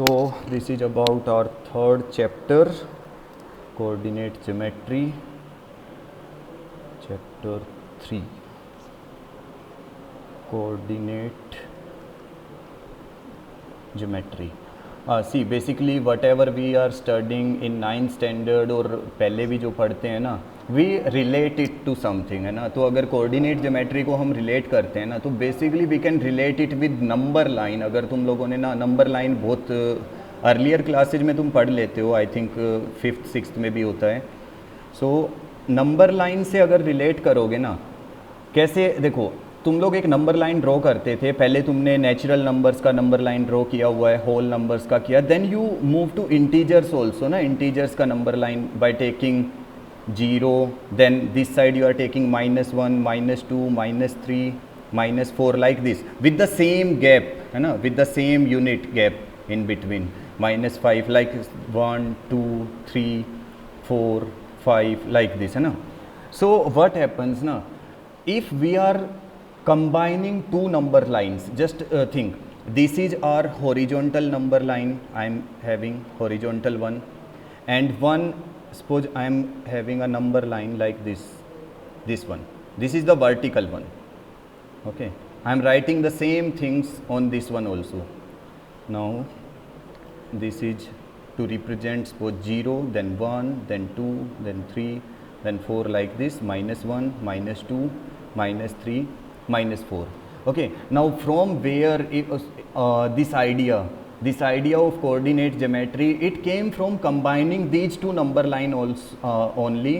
So this is about our third chapter, coordinate geometry, chapter 3, coordinate geometry. See, basically whatever we are studying in 9th standard और पहले भी जो पढ़ते हैं ना, we relate it to something, है ना. तो अगर कोऑर्डिनेट ज्योमेट्री को हम रिलेट करते हैं ना, तो basically we can relate it with number line. अगर तुम लोगों ने ना नंबर लाइन बहुत अर्लियर क्लासेज में तुम पढ़ लेते हो, आई थिंक 5th 6th में भी होता है. सो नंबर लाइन से अगर रिलेट करोगे ना, कैसे, देखो तुम लोग एक नंबर लाइन ड्रॉ करते थे, पहले तुमने नेचुरल नंबर्स का नंबर लाइन ड्रॉ किया हुआ है, होल नंबर्स का किया, then you move to integers also ना, इंटीजर्स का number line by taking 0, then this side you are taking -1, -2, -3, -4 like this with the same gap, है ना, with the same unit gap in between, -5 like 1, 2, 3, 4, 5 like this, है ना. So what happens ना, if we are combining two number lines, just think, this is our horizontal number line, I am having horizontal one, and one, suppose I am having a number line like this one, this is the vertical one, okay, I am writing the same things on this one also. Now this is to represent suppose 0, then 1, then 2, then 3, then 4 like this, -1, -2, -3, -4. Okay, now from where this idea of coordinate geometry, it came from combining these two number line also only,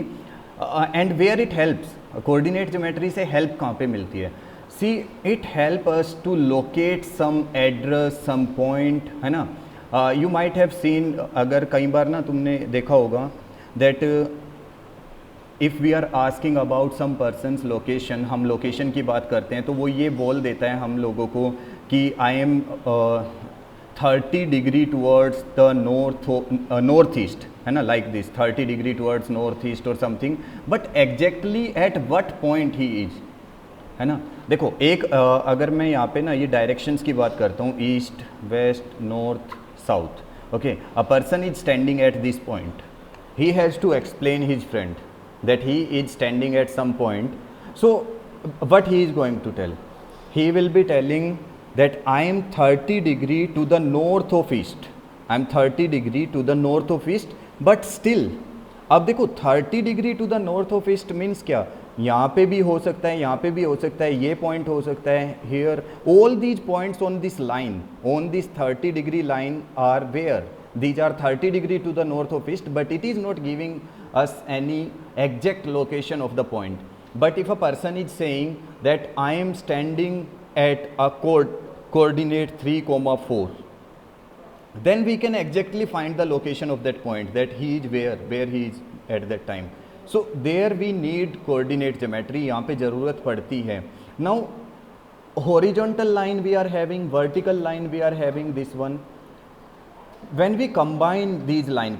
and where it helps, coordinate geometry से help कहाँ पे मिलती है. See, it help us to locate some address, some point, है ना. You might have seen, अगर कई बार ना तुमने देखा होगा that if we are asking about some person's location, हम लोकेशन की बात करते हैं तो वो ये बोल देता है हम लोगों को कि I am 30 degree towards the north east, है ना, like this 30 degree towards north east और something, but exactly at what point he is, है ना. देखो एक अगर मैं यहाँ पे ना ये डायरेक्शंस की बात करता हूँ, east, west, north, south, okay, a person is standing at this point, he has to explain his friend that he is standing at some point. So what he is going to tell, he will be telling that I am 30 degree to the north of east, I am 30 degree to the north of east, but still, अब देखो 30 degree to the north of east means क्या, यहाँ पे भी हो सकता है, यहाँ पे भी हो सकता है, ये पॉइंट हो सकता है, here all these points on this line, on this 30 degree line are where, these are 30 degree to the north of east, but it is not giving us any exact location of the point. But if a person is saying that I am standing at a coordinate 3, 4, then we can exactly find the location of that point, that he is where he is at that time. So there we need coordinate geometry, यहाँ पे ज़रूरत पड़ती है. Now horizontal line we are having, vertical line we are having, this one. When we combine these line,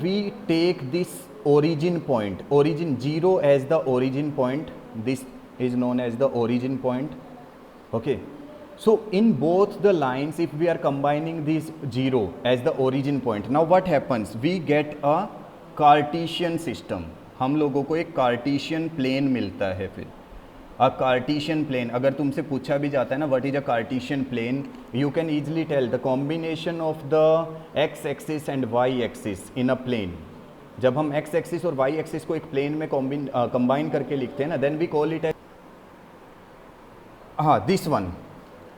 we take this origin point, origin 0 as the origin point, this is known as the origin point, okay. So in both the lines, if we are combining this 0 as the origin point, now what happens, we get a Cartesian system, हम लोगों को एक कार्टीशियन plane मिलता है. फिर अ Cartesian plane, अगर तुमसे पूछा भी जाता है ना what is a Cartesian plane, you can easily tell the combination of the x axis and Y axis in a plane. जब हम एक्स एक्सिस और वाई एक्सिस को एक प्लेन में कंबाइन करके लिखते हैं ना, then we call it as, हाँ, this one,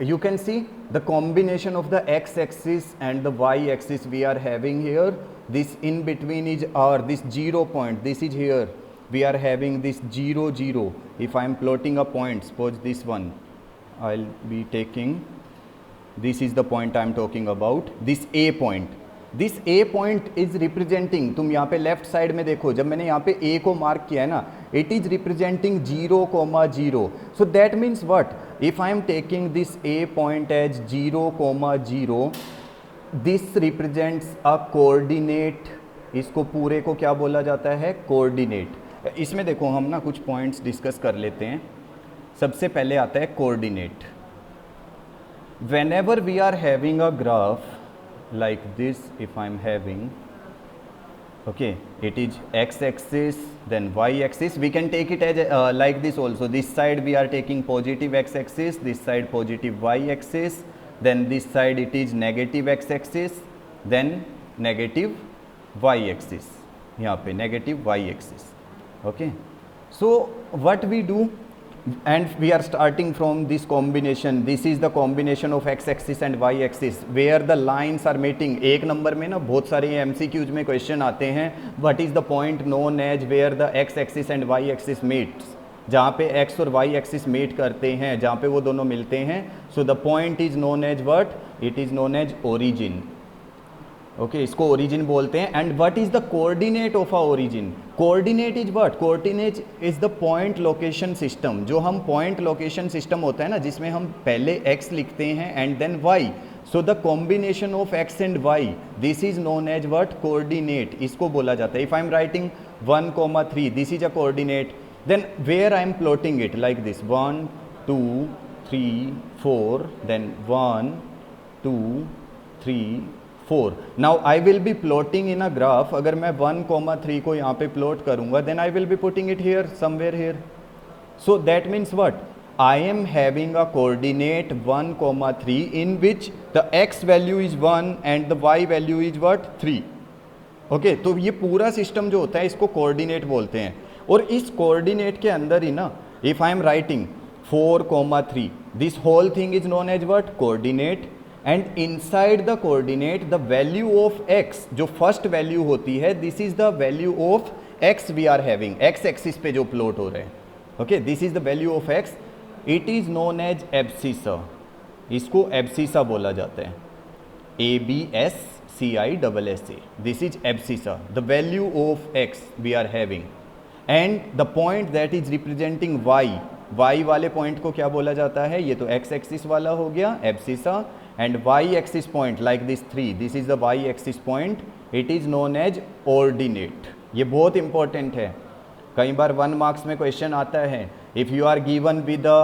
you can see the combination of the x axis and the y axis we are having here, this in between is our this 0 point, this is here, we are having this 0, 0. If I am plotting a point, suppose this one, I'll be taking, this is the point I am talking about, this a point, this A point is representing, तुम यहाँ पे left side में देखो, जब मैंने यहाँ पे ए को मार्क किया है ना, it is representing 0, 0. So that means what, if I am taking this A point as 0, 0, this represents a coordinate. इसको पूरे को क्या बोला जाता है, कोऑर्डिनेट. इसमें देखो हम ना कुछ पॉइंट्स डिस्कस कर लेते हैं. सबसे पहले आता है coordinate. whenever we are having a graph, like this. If I'm having, okay, it is x-axis, then y-axis. We can take it as like this also. This side we are taking positive x-axis, this side positive y-axis, then this side it is negative x-axis, then negative y-axis. यहाँ पे negative y-axis. Okay. So what we do, and we are starting from this combination. This is the combination of x-axis and y-axis where the lines are meeting. एक number में ना बहुत सारे MCQs में question आते हैं, what is the point known as where the x-axis and y-axis meets, जहाँ पे x और y-axis meet करते हैं, जहाँ पे वो दोनों मिलते हैं. So the point is known as what? It is known as origin. Okay, इसको ओरिजिन बोलते हैं. And what is the coordinate of a origin? Coordinate is what? Coordinate is the point location system. जो हम point location system होता है ना, जिसमें हम पहले x लिखते हैं and then y. So the combination of x and y, this is known as what? Coordinate. इसको बोला जाता है. If I am writing 1,3, this is a coordinate. Then where I am plotting it like this 1 2 3 4, then 1 2 3 4. Now I will be plotting in a graph. अगर मैं 1,3 को यहाँ पे plot करूँगा, then I will be putting it here, somewhere here. So that means what? I am having a coordinate 1,3 in which the x value is 1 and the y value is what? 3. Okay, तो ये पूरा system जो होता है इसको coordinate बोलते हैं. और इस कोऑर्डिनेट के अंदर ही ना, if I am writing 4,3, this whole thing is known as what? Coordinate. And inside the coordinate the value of x, जो फर्स्ट वैल्यू होती है, this is the value of x we are having. x axis पे जो plot हो रहे हैं. Okay, this is the value of x. It is known as abscissa. इसको abscissa बोला जाता है. ABSCISSA. This is abscissa, the value of x we are having. And the point that is representing y, y वाले point को क्या बोला जाता है? ये तो x एक्सिस वाला हो गया, abscissa. And y-axis point like this 3, this is the y-axis point, it is known as ordinate. ये बहुत important है. कई बार 1 marks में question आता है. If you are given with a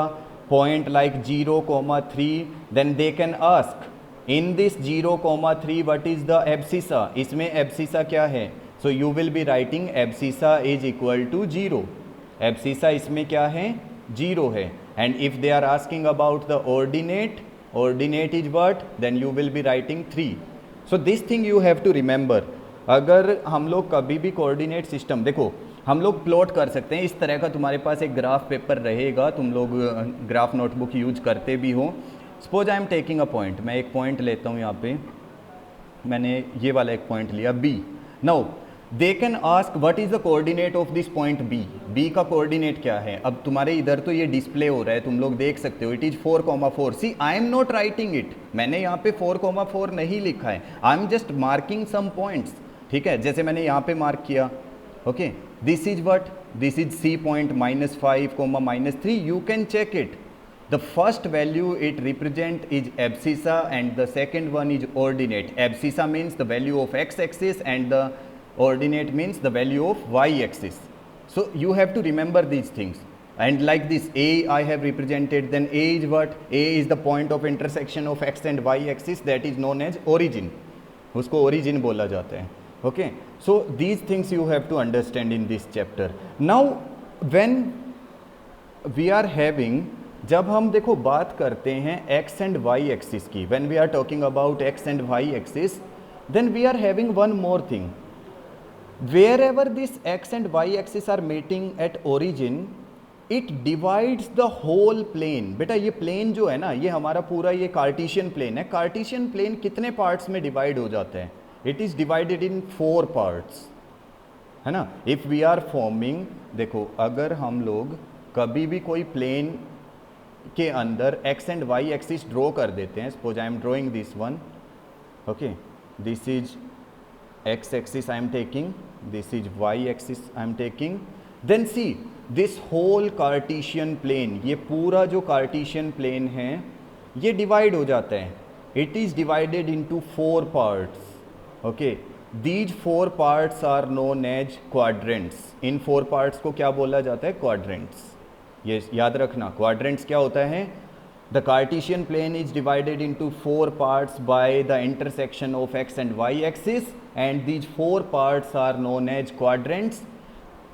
point like 0,3, then they can ask in this 0,3 what is the abscissa? इसमें abscissa क्या है? So you will be writing abscissa is equal to 0. Abscissa इसमें क्या है? 0 है. And if they are asking about the ordinate is what? Then you will be writing 3. So this thing you have to remember. अगर हम लोग कभी भी coordinate system, देखो हम लोग प्लॉट कर सकते हैं इस तरह का. तुम्हारे पास एक ग्राफ पेपर रहेगा, तुम लोग ग्राफ नोटबुक यूज करते भी हो. Suppose I am taking a point. मैं एक पॉइंट लेता हूँ. यहाँ पे मैंने ये वाला एक पॉइंट लिया B. Now they can ask what is the coordinate of this point B. B का कोऑर्डिनेट क्या है? अब तुम्हारे इधर तो ये डिस्प्ले हो रहा है, तुम लोग देख सकते हो. It is 4,4. See I am not writing it. मैंने यहाँ पे 4,4 नहीं लिखा है. I am just marking some points. ठीक है, जैसे मैंने यहाँ पे मार्क किया. Okay, this is what? This is C point -5, -3. You can check it. The first value it represent is abscissa and the second one is ordinate. Abscissa means the value of x-axis and the ordinate means the value of y-axis. So you have to remember these things. And like this, A I have represented, then A is what? A is the point of intersection of x and y-axis, that is known as origin. उसको origin बोला जाता है. Okay. So these things you have to understand in this chapter. Now when we are having, जब हम देखो बात करते हैं x and y एक्सिस की, when we are talking about x and y axis, then we are having one more thing. Wherever this x and y axis are meeting at origin, it divides the whole plane. बेटा ये plane जो है ना, ये हमारा पूरा ये Cartesian plane है. कार्टेशियन प्लेन कितने पार्ट्स में डिवाइड हो जाता है? It is divided in 4 parts, है ना. इफ़ वी आर फॉर्मिंग, देखो अगर हम लोग कभी भी कोई प्लेन के अंदर x and y axis draw कर देते हैं. Suppose I am drawing this one. Okay, this is x axis I am taking, this is y axis I am taking. Then see this whole Cartesian plane, ये पूरा जो Cartesian plane है ये divide हो जाता है. It is divided into 4 parts. Okay, these 4 parts are known as quadrants. इन 4 parts को क्या बोला जाता है? क्वाड्रेंट्स. ये याद रखना, क्वाड्रेंट्स क्या होता है? The Cartesian plane is divided into 4 parts by the intersection of x and y axis, and these 4 parts are known as quadrants.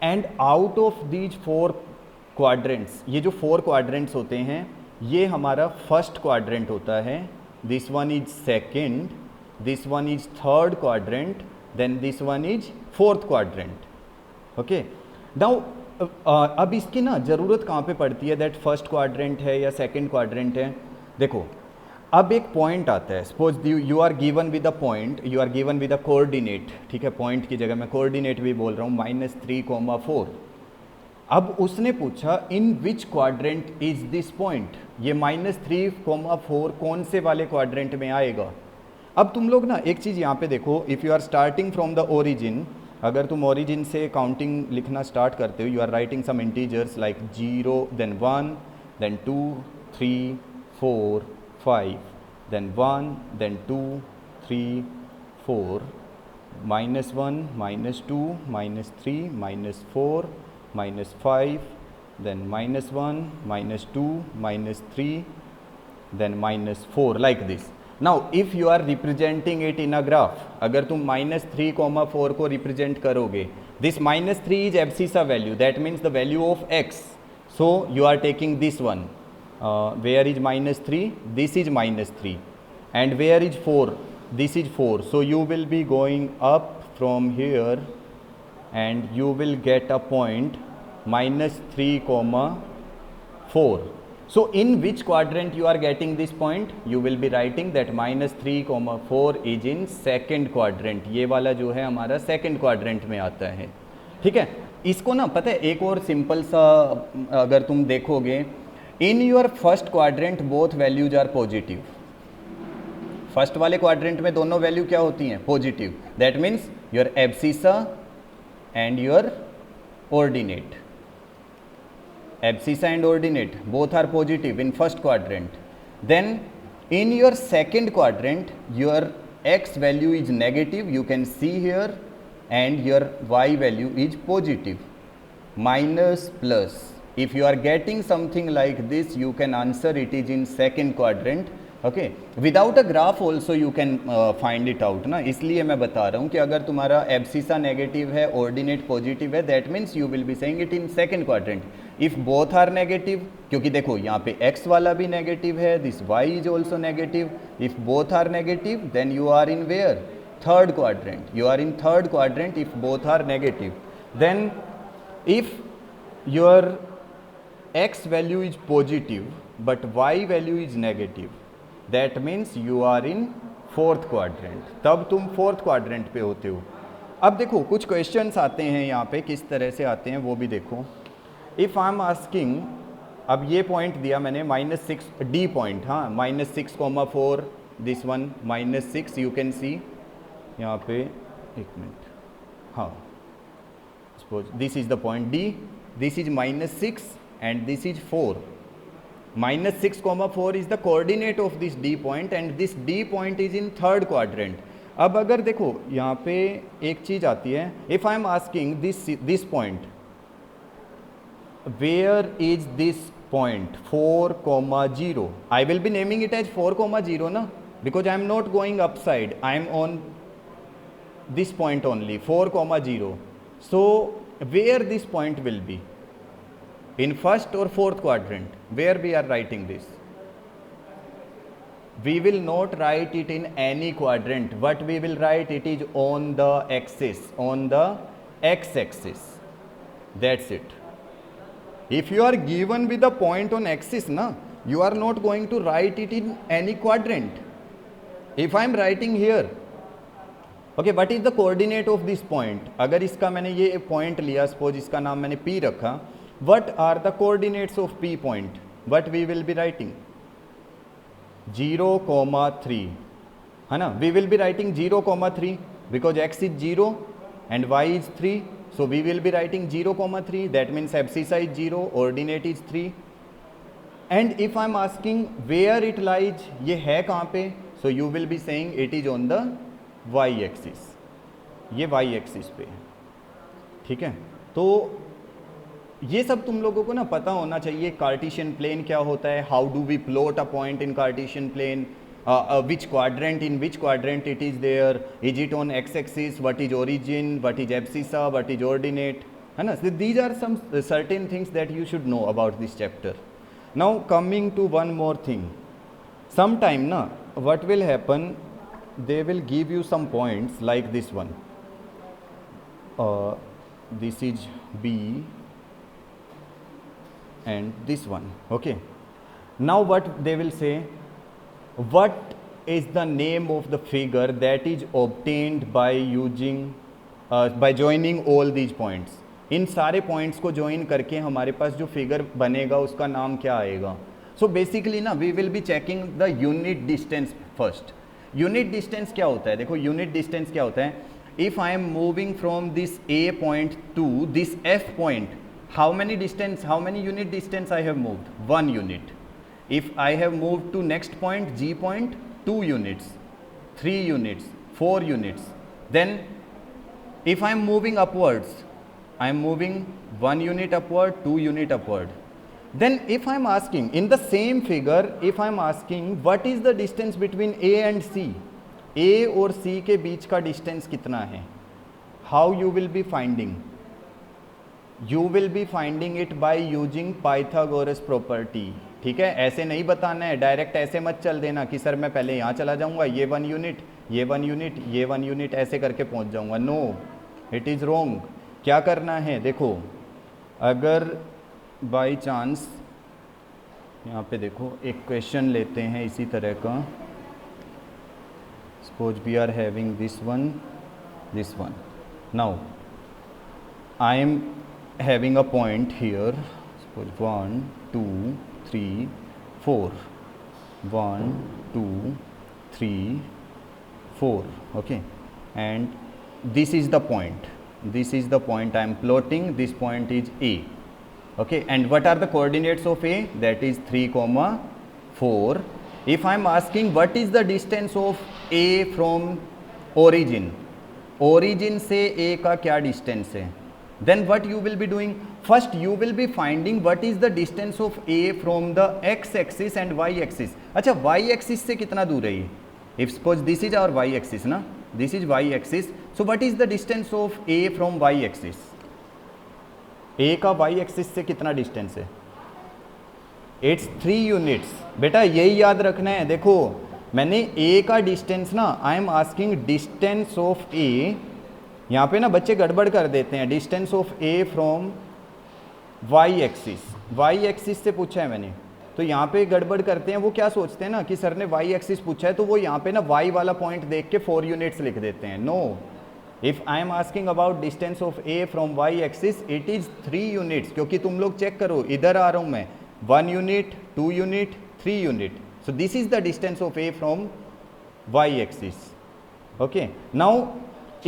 And out of these 4 quadrants, ये जो 4 quadrants होते हैं ये हमारा फर्स्ट क्वाड्रेंट होता है, this one is second, this one is third quadrant, then this one is fourth quadrant. Okay, now अब इसकी ना ज़रूरत कहाँ पे पड़ती है, दैट फर्स्ट क्वाड्रेंट है या सेकंड क्वाड्रेंट है। देखो अब एक पॉइंट आता है, suppose you are given with a point, you are given with a coordinate, ठीक है, पॉइंट की जगह मैं कोऑर्डिनेट भी बोल रहा हूँ, -3,4। अब उसने पूछा in which quadrant is this point, ये -3,4 कौन से वाले क्वाड्रेंट में आएगा। अब तुम लोग ना एक चीज़ यहाँ पे देखो, if you are starting from the origin, अगर तुम ओरिजिन से काउंटिंग लिखना स्टार्ट करते हो, you are writing some integers like 0 then 1 then 2 3 4 5 then 1 then 2 3 4 -1 -2 -3 -4 -5 then -1 -2 -3 then -4 like this. Now if you are representing it in a graph, अगर तुम -3,4 को represent करोगे, this -3 is abscissa value, that means the value of x, so you are taking this one, where is -3, this is -3, and where is 4, this is 4, so you will be going up from here and you will get a point -3,4. So in which quadrant you are getting this point, you will be writing that -3,4 is in second quadrant, ये वाला जो है हमारा second quadrant में आता है, ठीक है। इसको ना पता है एक और सिंपल सा अगर तुम देखोगे, in your first quadrant both values are positive, first वाले क्वाड्रेंट में दोनों वैल्यू क्या होती हैं, positive, that means your abscissa and your ordinate, abscissa and ordinate both are positive in first quadrant. Then in your second quadrant your x value is negative, you can see here, and your y value is positive, minus plus. If you are getting something like this, you can answer it is in second quadrant. Okay, without a graph also you can find it out ना, इसलिए मैं बता रहा हूँ कि अगर तुम्हारा abscissa negative है, ऑर्डिनेट पॉजिटिव है, that means you will be saying it in second quadrant. If both are negative, क्योंकि देखो यहाँ पे x वाला भी नेगेटिव है, this y is also negative, if both are negative then you are in where, third quadrant, you are in third quadrant if both are negative. Then if your x value is positive but y value is negative, that means you are in fourth quadrant, तब तुम fourth quadrant पे होते हो। अब देखो कुछ questions आते हैं यहाँ पे, किस तरह से आते हैं वो भी देखो। इफ़ आई एम आस्किंग, अब ये पॉइंट दिया मैंने -6 डी पॉइंट, हाँ -6,4, this one -6, you can see यहाँ पे, एक मिनट, हाँ suppose this is the point D, this is -6 and this is 4, -6,4 is the coordinate of this D point and this D point is in third quadrant. अब अगर देखो यहाँ पे एक चीज़ आती है, if I am asking this point, where is this point 4,0, I will be naming it as 4,0 ना, because I am not going upside, I am on this point only 4,0. So where this point will be, in first or fourth quadrant, where we are writing this? We will not write it in any quadrant, but we will write it is on the axis, on the x-axis, that's it. If you are given with a point on axis na, you are not going to write it in any quadrant. If I am writing here, okay, what is the coordinate of this point? अगर इसका मैंने ये point लिया, suppose इसका नाम मैंने P रखा, what are the coordinates of P point? What we will be writing? 0,3, है ना, we will be writing 0,3 because x is 0 and y is 3, so we will be writing 0,3, that means abscissa is 0, ordinate is 3. And if I am asking where it lies, ये है कहाँ पे, so you will be saying it is on the y axis, ये y axis पे, ठीक है। तो ये सब तुम लोगों को ना पता होना चाहिए, कार्टेशियन प्लेन क्या होता है, how do we plot a point in Cartesian plane, which quadrant, in which quadrant it is there, is it on x axis, what is origin, what is abscissa, what is ordinate, है ना. So these are some certain things that you should know about this chapter. Now coming to one more thing, sometime na what will happen, they will give you some points like this one, this is B and this one, okay. Now what they will say, what is the name of the figure that is obtained by using by joining all these points. इन सारे points को join करके हमारे पास जो figure बनेगा उसका नाम क्या आएगा. सो बेसिकली ना we will be checking the unit distance first. Unit distance क्या होता है, देखो यूनिट डिस्टेंस क्या होता है, if I am moving from this A point to this F point, how many distance, how many unit distance I have moved, 1 unit. If I have moved to next point G point, 2 units, 3 units, 4 units. Then if I am moving upwards, I am moving 1 unit upward, 2 unit upward. Then if I am asking in the same figure, if I am asking what is the distance between A and C, A और C के बीच का distance कितना है, how you will be finding? You will be finding it by using Pythagoras property. ठीक है, ऐसे नहीं बताना है, डायरेक्ट ऐसे मत चल देना कि सर मैं पहले यहाँ चला जाऊँगा, ये 1 यूनिट, ये 1 यूनिट, ये 1 यूनिट ऐसे करके पहुँच जाऊँगा. No, it is wrong. क्या करना है, देखो अगर बाई चांस यहाँ पे देखो एक क्वेश्चन लेते हैं इसी तरह का, suppose we are having this one, now I am having a point here, suppose 1 2 3 4, 1 2 3 4, okay, and this is the point, I am plotting, this point is A, okay, and what are the coordinates of A, that is 3, 4. If I am asking what is the distance of A from origin से A का क्या distance है, then what you will be doing, first you will be finding what is the distance of A from the x axis and y axis. अच्छा, y axis से कितना दूर है ये, if suppose this is our y axis ना, this is y axis, so what is the distance of A from y axis, A का y axis से कितना distance है, it's 3 units. बेटा यही याद रखना है. देखो मैंने A का distance ना, I am asking distance of A, यहाँ पे ना बच्चे गड़बड़ कर देते हैं, distance of A from Y axis से पूछा है मैंने, तो यहाँ पे गड़बड़ करते हैं. वो क्या सोचते हैं ना कि सर ने वाई एक्सिस पूछा है तो वो यहाँ पे ना वाई वाला पॉइंट देख के 4 यूनिट्स लिख देते हैं. No, if I am asking about distance of A from Y axis, it is 3 units. क्योंकि तुम लोग चेक करो, इधर आ रहा हूँ मैं, 1 unit, 2 unit, 3 unit. So this is the distance of A from Y axis. Okay, now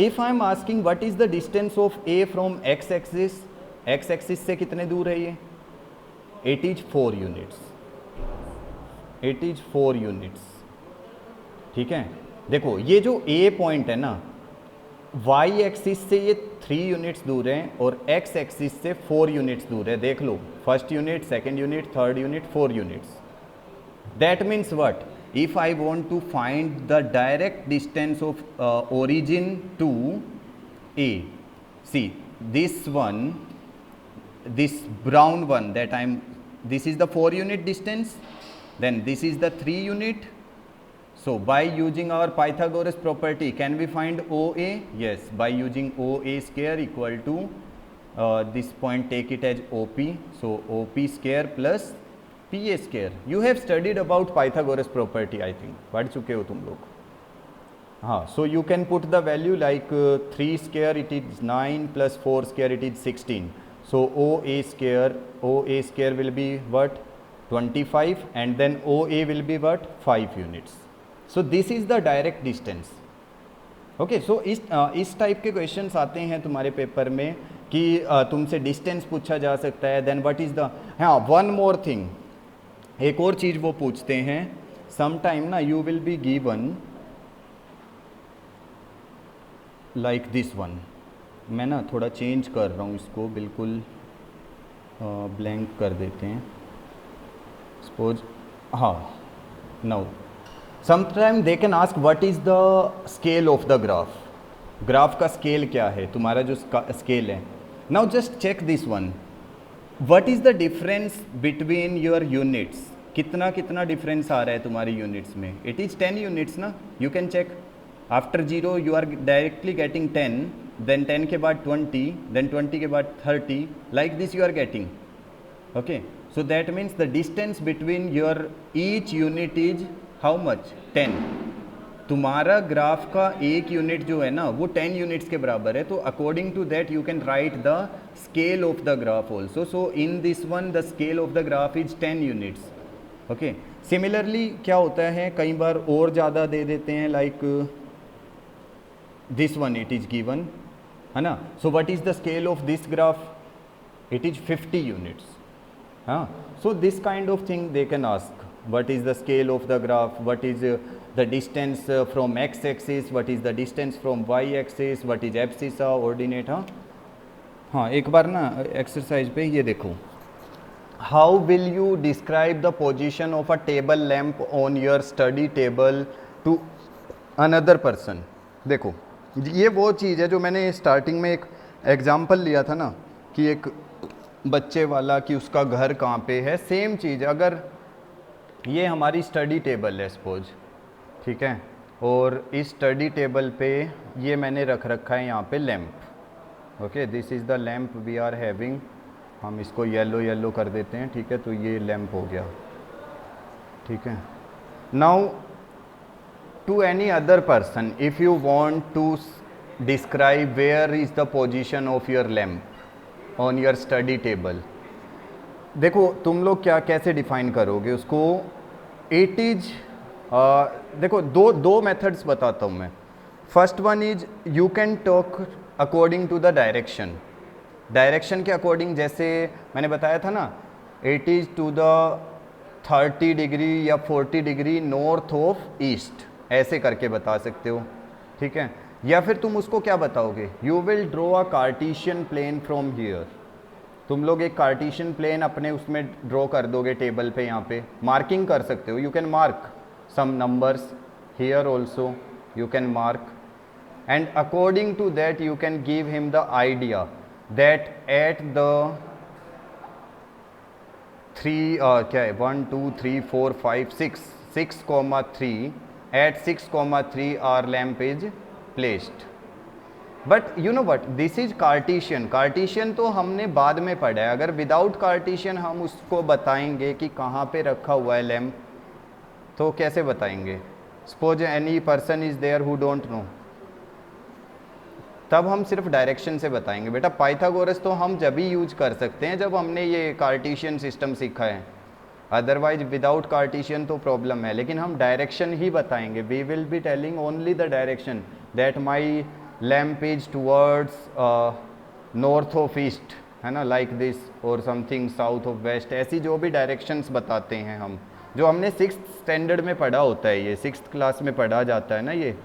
if I am asking what is the distance of A from x axis से कितने दूर है ये, it is 4 units. ठीक है, देखो ये जो A पॉइंट है ना, y एक्सिस से ये 3 यूनिट्स दूर है और x एक्सिस से 4 यूनिट्स दूर है. देख लो, first unit, second unit, third unit, 4 units. That means what, if I want to find the direct distance of origin to A, see this one, this brown one that this is the 4 unit distance, then this is the 3 unit. So by using our Pythagoras property, can we find OA? Yes, by using OA square equal to this point, take it as OP, so OP square plus PA square. You have studied about Pythagoras property, I think. पढ़ चुके हो तुम लोग. हाँ, so you can put the value like 3 square it is 9 plus 4 square it is 16. So OA square will be what, 25, and then OA will be what, 5 units. So this is the direct distance. Okay, so इस type के questions आते हैं तुम्हारे paper में कि तुमसे distance पूछा जा सकता है. देन व्हाट इज़ द, हाँ वन मोर थिंग, एक और चीज़ वो पूछते हैं सम टाइम ना, you will be given like this one. मैं ना थोड़ा चेंज कर रहा हूँ इसको, बिल्कुल ब्लैंक कर देते हैं सपोज, हाँ now sometime they can ask what is the scale of the graph, graph का स्केल क्या है, तुम्हारा जो स्केल है. Now just check this one, what is the difference between your units, कितना कितना डिफरेंस आ रहा है तुम्हारी यूनिट्स में. इट इज़ 10 यूनिट्स ना, you can check. After 0 you are directly getting 10, then 10 के बाद 20, देन 20 के बाद 30, like this you are getting. Okay, so that means the distance between your each unit is how much, 10. तुम्हारा graph का एक unit जो है ना वो 10 यूनिट्स के बराबर है, तो according to that you can write the scale of the graph also. So in this one the scale of the graph is 10 units. Okay, similarly क्या होता है कई बार और ज़्यादा दे देते हैं, like this one it is given है ना. So what is the scale of this graph, it is 50 units. हाँ, so this kind of thing they can ask, what is the scale of the graph, what is the distance from x axis, what is the distance from y axis, what is abscissa, ordinate. हाँ हाँ, एक बार ना exercise पे ये देखो, how will you describe the position of a table lamp on your study table to another person. देखो ये वो चीज़ है जो मैंने स्टार्टिंग में एक एग्जाम्पल लिया था ना कि एक बच्चे वाला कि उसका घर कहाँ पे है, सेम चीज़. अगर ये हमारी स्टडी टेबल है सपोज, ठीक है, और इस स्टडी टेबल पे ये मैंने रख रखा है यहाँ पे lamp. Okay, this is the lamp we are having. हम इसको येलो येलो कर देते हैं, ठीक है, तो ये लैम्प हो गया. ठीक है, now to any other person if you want to describe where is the position of your lamp on your study table, देखो तुम लोग क्या कैसे डिफाइन करोगे उसको. इट इज देखो दो मेथड्स बताता हूँ मैं. First one is you can talk according to the direction. Direction के अकॉर्डिंग, जैसे मैंने बताया था ना, it is to the 30 degree या 40 डिग्री नॉर्थ ऑफ ईस्ट, ऐसे करके बता सकते हो. ठीक है, या फिर तुम उसको क्या बताओगे, you will draw a Cartesian plane from here. तुम लोग एक कार्टेशियन प्लेन अपने उसमें ड्रॉ कर दोगे टेबल पे, यहाँ पे मार्किंग कर सकते हो. You can mark some numbers here also, you can mark, and according to that you can give him the idea that at the 3 क्या है 1 2 3 4 5 6,3 at 6,3 our lamp is placed. But you know what, this is Cartesian. Cartesian तो हमने बाद में पढ़ा है. अगर without Cartesian हम उसको बताएंगे कि कहाँ पे रखा हुआ है लैम्प, तो कैसे बताएंगे. Suppose any person is there who don't know, तब हम सिर्फ डायरेक्शन से बताएंगे. बेटा पाइथागोरस तो हम जब ही यूज कर सकते हैं जब हमने ये कार्टेशियन सिस्टम सीखा है, अदरवाइज विदाउट कार्टेशियन तो प्रॉब्लम है. लेकिन हम डायरेक्शन ही बताएंगे. We will be telling only the direction that my lamp is towards north of east, है ना, लाइक दिस, और समथिंग साउथ ऑफ वेस्ट. ऐसी जो भी डायरेक्शंस बताते हैं हम, जो हमने 6th स्टैंडर्ड में पढ़ा होता है, ये 6th क्लास में पढ़ा जाता है ना, ये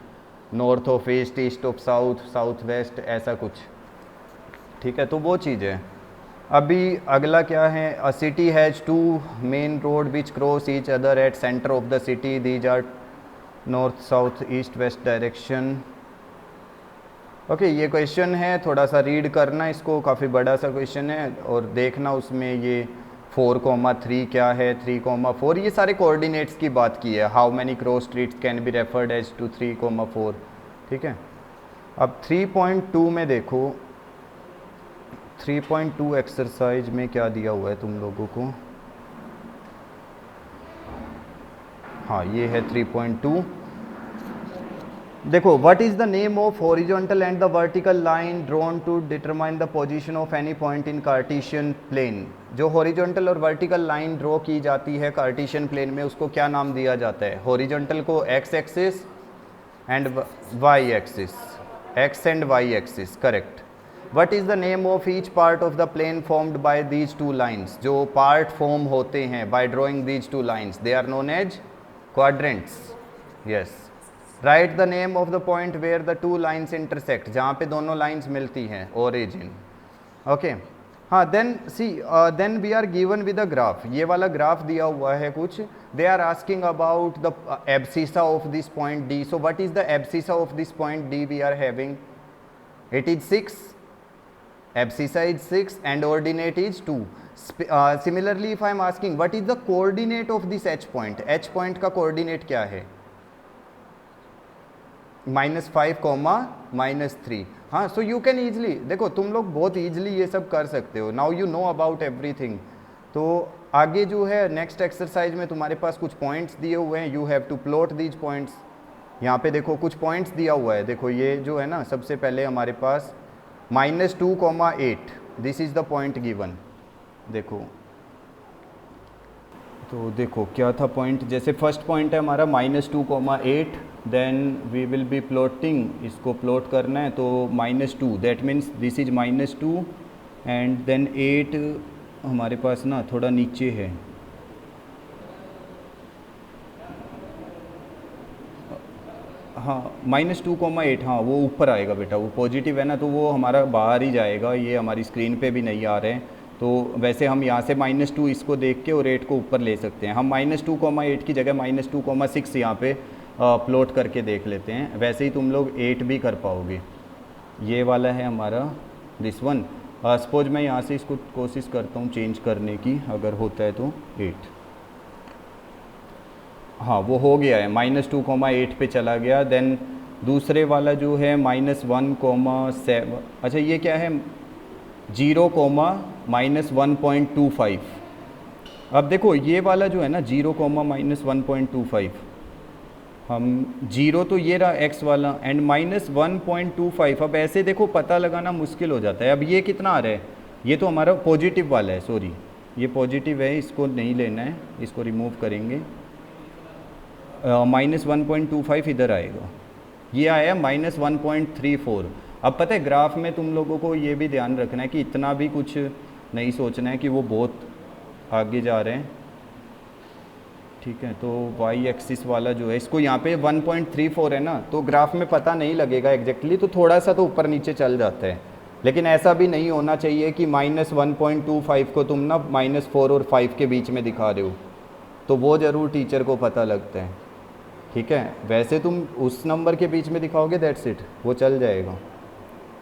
north of east, east of south, south west, ऐसा कुछ. ठीक है, तो वो चीज़ है. अभी अगला क्या है, a city has 2 main road which cross each other at centre of the city, these are north south east west direction. Okay, ये क्वेश्चन है, थोड़ा सा रीड करना इसको, काफ़ी बड़ा सा क्वेश्चन है, और देखना उसमें ये 4,3 क्या है, 3,4, ये सारे कोऑर्डिनेट्स की बात की है. How many cross streets can be referred as to 3,4. ठीक है, अब 3.2 में देखो, 3.2 एक्सरसाइज में क्या दिया हुआ है तुम लोगों को. हाँ, ये है 3.2. देखो, what is the name of horizontal and the vertical line drawn to determine the position of any point in Cartesian plane. जो हॉरिजॉन्टल और वर्टिकल लाइन ड्रॉ की जाती है कार्टेशियन प्लेन में, उसको क्या नाम दिया जाता है. हॉरिजॉन्टल को X axis and Y axis, X and Y axis, correct. What is the name of each part of the plane formed by these 2 lines. जो पार्ट फॉर्म होते हैं by drawing these 2 lines, they are known as quadrants. Yes, write the name of the point where the 2 lines intersect, जहाँ पे दोनों lines मिलती हैं, origin. Okay, हाँ then see then we are given with a graph, ये वाला graph दिया हुआ है कुछ, they are asking about the abscissa of this point D. So what is the abscissa of this point D we are having, it is 6, abscissa is 6 and ordinate is 2. Similarly if I am asking what is the coordinate of this h point, h point का coordinate क्या है, -5, -3. हाँ, so you can easily, देखो तुम लोग बहुत easily ये सब कर सकते हो, now you know about everything. तो आगे जो है नेक्स्ट एक्सरसाइज में तुम्हारे पास कुछ पॉइंट्स दिए हुए हैं, you have to plot these points. यहाँ पे देखो कुछ पॉइंट्स दिया हुआ है, देखो ये जो है ना, सबसे पहले हमारे पास -2,8, this is the point given. देखो तो देखो क्या था पॉइंट, जैसे फर्स्ट पॉइंट है हमारा -2,8, then we will be plotting, इसको प्लॉट करना है तो -2, that means this is -2 and then 8 हमारे पास ना थोड़ा नीचे है, हाँ -2,8, हाँ वो ऊपर आएगा बेटा, वो पॉजिटिव है ना तो वो हमारा बाहर ही जाएगा, ये हमारी स्क्रीन पे भी नहीं आ रहे हैं. तो वैसे हम यहाँ से -2 इसको देख के और 8 को ऊपर ले सकते हैं. हम -2,8 की जगह -2,6 यहाँ पे प्लॉट करके देख लेते हैं, वैसे ही तुम लोग 8 भी कर पाओगे. ये वाला है हमारा दिस वन. सपोज मैं यहाँ से इसको कोशिश करता हूँ चेंज करने की, अगर होता है तो 8, हाँ वो हो गया है, -2,8 पे चला गया. देन दूसरे वाला जो है -1,7, अच्छा ये क्या है 0, -1.25. अब देखो ये वाला जो है ना 0, -1.25, हम 0 तो ये रहा x वाला एंड -1.25. अब ऐसे देखो पता लगाना मुश्किल हो जाता है. अब ये कितना आ रहा है, ये तो हमारा पॉजिटिव वाला है, सॉरी ये पॉजिटिव है, इसको नहीं लेना है, इसको रिमूव करेंगे. -1.25 इधर आएगा, ये आया -1.34. अब पता है ग्राफ में तुम लोगों को ये भी ध्यान रखना है कि इतना भी कुछ नहीं सोचना है कि वो बहुत आगे जा रहे हैं, ठीक है. तो y एक्सिस वाला जो है, इसको यहाँ पे 1.34 है ना, तो ग्राफ में पता नहीं लगेगा एग्जैक्टली, तो थोड़ा सा तो ऊपर नीचे चल जाता है. लेकिन ऐसा भी नहीं होना चाहिए कि -1.25 को तुम ना -4 और 5 के बीच में दिखा रहे हो, तो वो ज़रूर टीचर को पता लगता है, ठीक है. वैसे तुम उस नंबर के बीच में दिखाओगे दैट्स इट, वो चल जाएगा,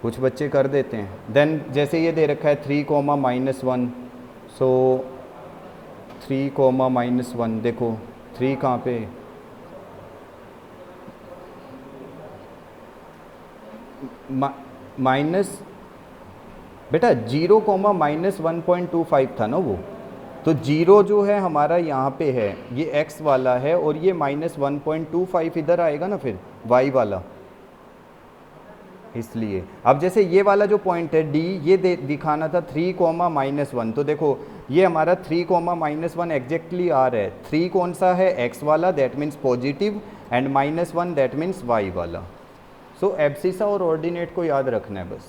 कुछ बच्चे कर देते हैं. देन जैसे ये दे रखा है 3, -1, सो 3, -1, देखो 3 कहाँ पे, माइनस बेटा 0, -1.25 था ना वो, तो 0 जो है हमारा यहाँ पे है, ये x वाला है, और ये -1.25 इधर आएगा ना फिर y वाला, इसलिए. अब जैसे ये वाला जो पॉइंट है d, ये दिखाना था 3, -1, तो देखो ये हमारा 3, -1 एग्जैक्टली आ रहा है. 3 कौन सा है, x वाला, that means positive, and -1 that means y वाला. सो एब्सिसा और ऑर्डिनेट को याद रखना है बस.